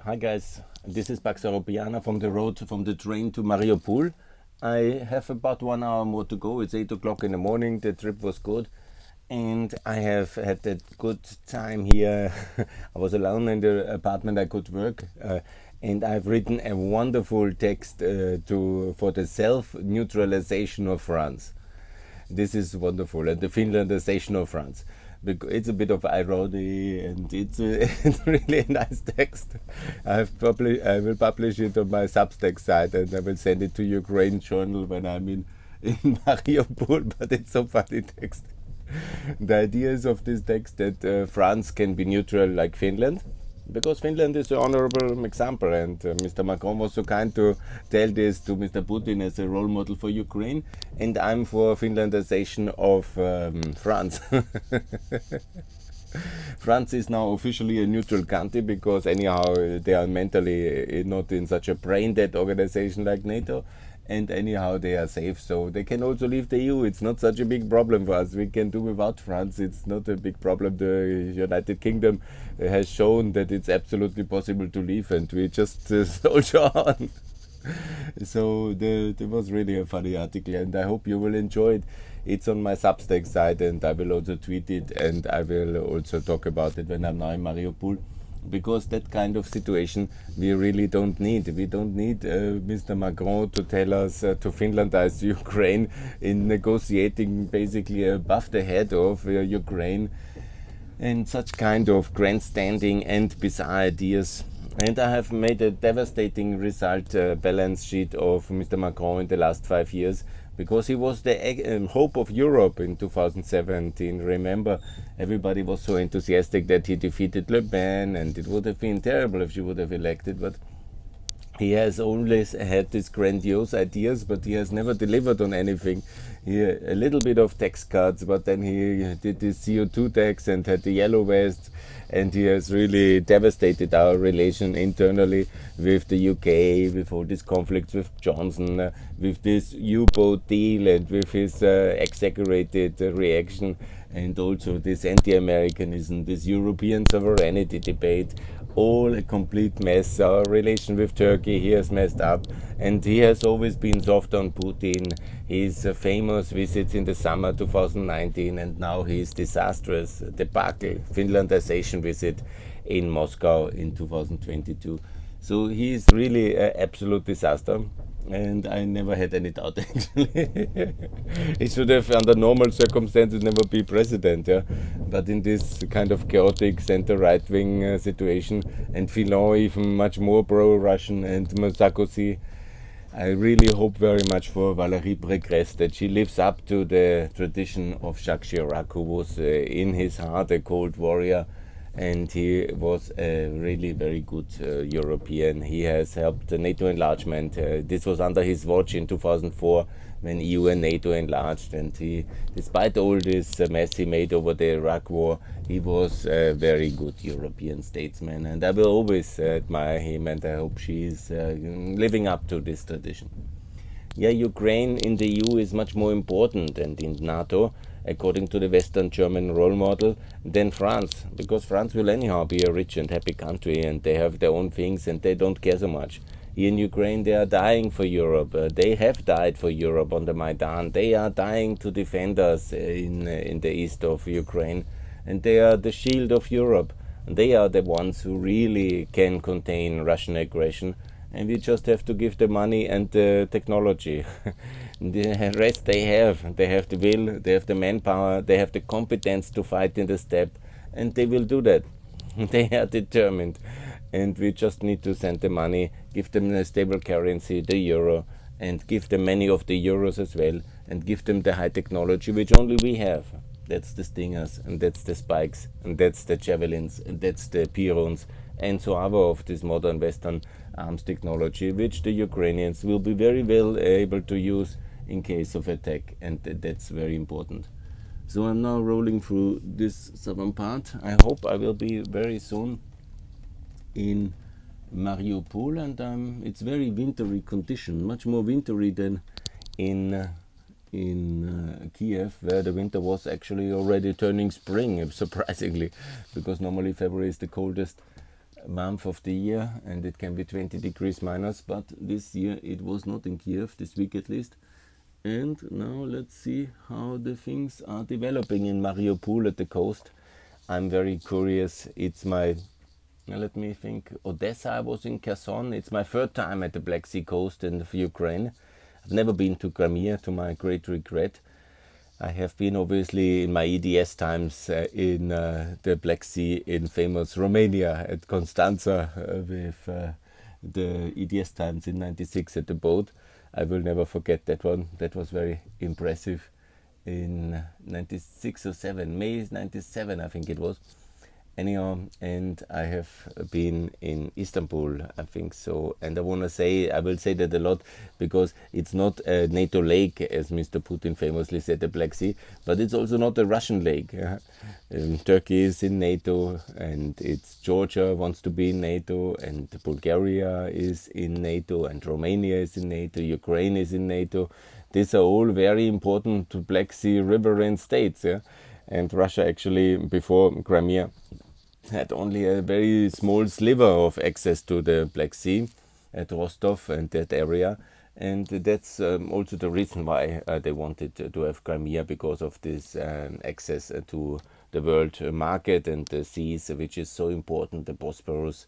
Hi guys, this is Pax Europeana from the road from the train to Mariupol. I have about 1 hour more to go. It's 8 o'clock in the morning. The trip was good and I have had a good time here. I was alone in the apartment. I could work and I've written a wonderful text for the self-neutralization of France. This is wonderful, and the Finlandization of France. It's a bit of irony, and it's really a nice text. I will publish it on my Substack site, and I will send it to Ukraine Journal when I'm in Mariupol. But it's so funny text. The idea is of this text that France can be neutral like Finland, because Finland is an honorable example, and Mr. Macron was so kind to tell this to Mr. Putin as a role model for Ukraine, and I'm for Finlandization of France. France is now officially a neutral country because anyhow they are mentally not in such a brain dead organization like NATO, and anyhow they are safe, so they can also leave the EU. It's not such a big problem for us. We can do without France. It's not a big problem. The United Kingdom has shown that it's absolutely possible to leave, and we just soldier on. So there was really a funny article, and I hope you will enjoy it. It's on my Substack site, and I will also tweet it, and I will also talk about it when I'm now in Mariupol, because that kind of situation we really don't need. We don't need Mr. Macron to tell us to Finlandize Ukraine in negotiating basically above the head of Ukraine, and such kind of grandstanding and bizarre ideas. And I have made a devastating result balance sheet of Mr. Macron in the last 5 years, because he was the hope of Europe in 2017. Remember, everybody was so enthusiastic that he defeated Le Pen, and it would have been terrible if she would have elected, but he has always had these grandiose ideas, but he has never delivered on anything. A little bit of tax cuts, but then he did this CO2 tax and had the yellow vests, and he has really devastated our relation internally with the UK, with all these conflicts with Johnson, with this U-boat deal, and with his exaggerated reaction, and also this anti-Americanism, this European sovereignty debate. All a complete mess. Our relation with Turkey, he has messed up, and he has always been soft on Putin. His famous visits in the summer 2019, and now his disastrous debacle Finlandization visit in Moscow in 2022. So he is really an absolute disaster, and I never had any doubt actually. He should have, under normal circumstances, never be president, yeah. But in this kind of chaotic center-right-wing situation, and Fillon even much more pro-Russian, and Sarkozy, I really hope very much for Valérie Pécresse that she lives up to the tradition of Jacques Chirac, who was in his heart a cold warrior, and he was a really very good European. He has helped the NATO enlargement. This was under his watch in 2004 when EU and NATO enlarged, and he, despite all this mess he made over the Iraq war, he was a very good European statesman, and I will always admire him, and I hope she is living up to this tradition. Yeah, Ukraine in the EU is much more important, and in NATO, according to the Western German role model, than France, because France will anyhow be a rich and happy country, and they have their own things and they don't care so much. Here in Ukraine, they are dying for Europe. They have died for Europe on the Maidan. They are dying to defend us in the east of Ukraine, and they are the shield of Europe. They are the ones who really can contain Russian aggression, and we just have to give the money and the technology. The rest they have the will, they have the manpower, they have the competence to fight in the steppe, and they will do that. They are determined, and we just need to send the money, give them a stable currency, the euro, and give them many of the euros as well, and give them the high technology which only we have. That's the Stingers, and that's the Spikes, and that's the Javelins, and that's the Pirons, and so other of this modern Western arms technology, which the Ukrainians will be very well able to use in case of attack, and that's very important. So I'm now rolling through this southern part. I hope I will be very soon in Mariupol, and it's very wintry condition, much more wintry than in Kiev, where the winter was actually already turning spring, surprisingly, because normally February is the coldest month of the year, and it can be 20 degrees minus, but this year it was not in Kiev, this week at least. And now let's see how the things are developing in Mariupol at the coast. I'm very curious. It's my, let me think, Odessa, I was in Kherson. It's my third time at the Black Sea coast in Ukraine. I've never been to Crimea, to my great regret. I have been obviously in my EDS times in the Black Sea in famous Romania at Constanza with the EDS times in '96 at the boat. I will never forget that one. That was very impressive in '96 or 7, May '97 I think it was. Anyhow, and I have been in Istanbul, I think so. And I will say that a lot because it's not a NATO lake, as Mr. Putin famously said, the Black Sea, but it's also not a Russian lake. Turkey is in NATO, and it's Georgia wants to be in NATO, and Bulgaria is in NATO, and Romania is in NATO, Ukraine is in NATO. These are all very important Black Sea riverine states, yeah? And Russia actually, before Crimea, had only a very small sliver of access to the Black Sea at Rostov and that area. And that's also the reason why they wanted to have Crimea, because of this access to the world market and the seas, which is so important, the Bosporus.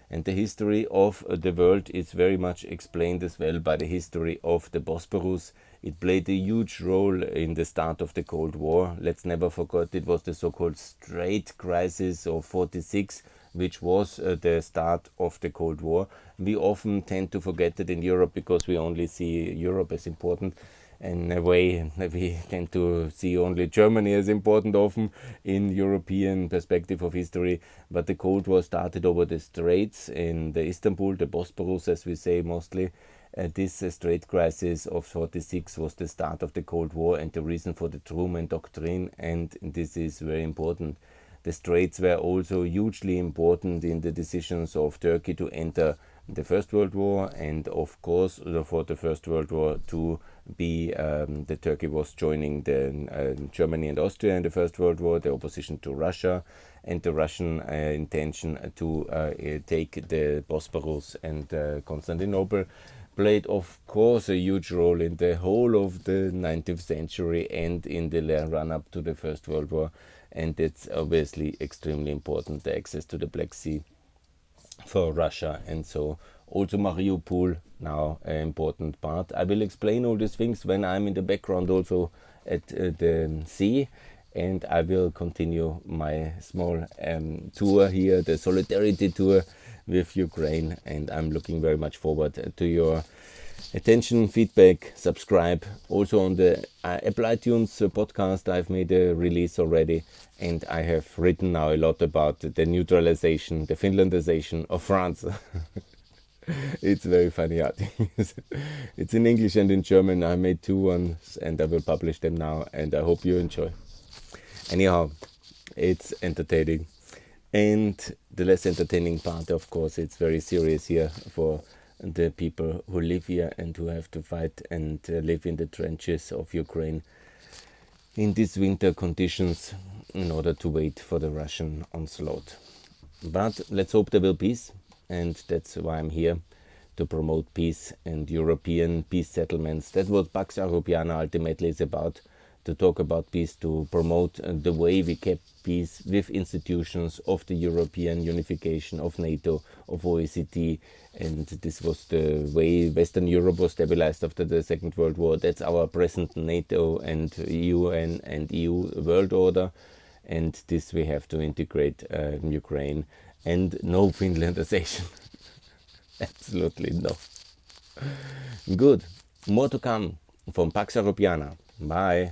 And the history of the world is very much explained as well by the history of the Bosporus. It played a huge role in the start of the Cold War. Let's never forget it was the so-called Strait Crisis of '46, which was the start of the Cold War. We often tend to forget it in Europe because we only see Europe as important. In a way, we tend to see only Germany as important often in European perspective of history. But the Cold War started over the Straits in the Istanbul, the Bosporus, as we say mostly. This Strait Crisis of '46 was the start of the Cold War and the reason for the Truman Doctrine. And this is very important. The Straits were also hugely important in the decisions of Turkey to enter the First World War, and of course for the First World War to be the Turkey was joining the Germany and Austria in the First World War, the opposition to Russia, and the Russian intention to take the Bosporus and Constantinople played of course a huge role in the whole of the 19th century and in the run-up to the First World War. And it's obviously extremely important, the access to the Black Sea for Russia. And so also Mariupol now an important part. I will explain all these things when I'm in the background also at the sea, and I will continue my small tour here, the solidarity tour with Ukraine, and I'm looking very much forward to your attention, feedback, subscribe. Also on the Apple iTunes podcast I've made a release already, and I have written now a lot about the neutralization, the Finlandization of France. It's very funny articles. It's in English and in German. I made 2 ones and I will publish them now, and I hope you enjoy. Anyhow, it's entertaining. And the less entertaining part, of course, it's very serious here for the people who live here and who have to fight and live in the trenches of Ukraine in these winter conditions in order to wait for the Russian onslaught. But let's hope there will be peace, and that's why I'm here, to promote peace and European peace settlements. That's what Pax Europiana ultimately is about, to talk about peace, to promote the way we kept peace with institutions of the European unification, of NATO, of OECD. And this was the way Western Europe was stabilized after the Second World War. That's our present NATO and UN and EU world order. And this we have to integrate in Ukraine. And no Finlandization. Absolutely no. Good. More to come from Pax Europiana. Bye.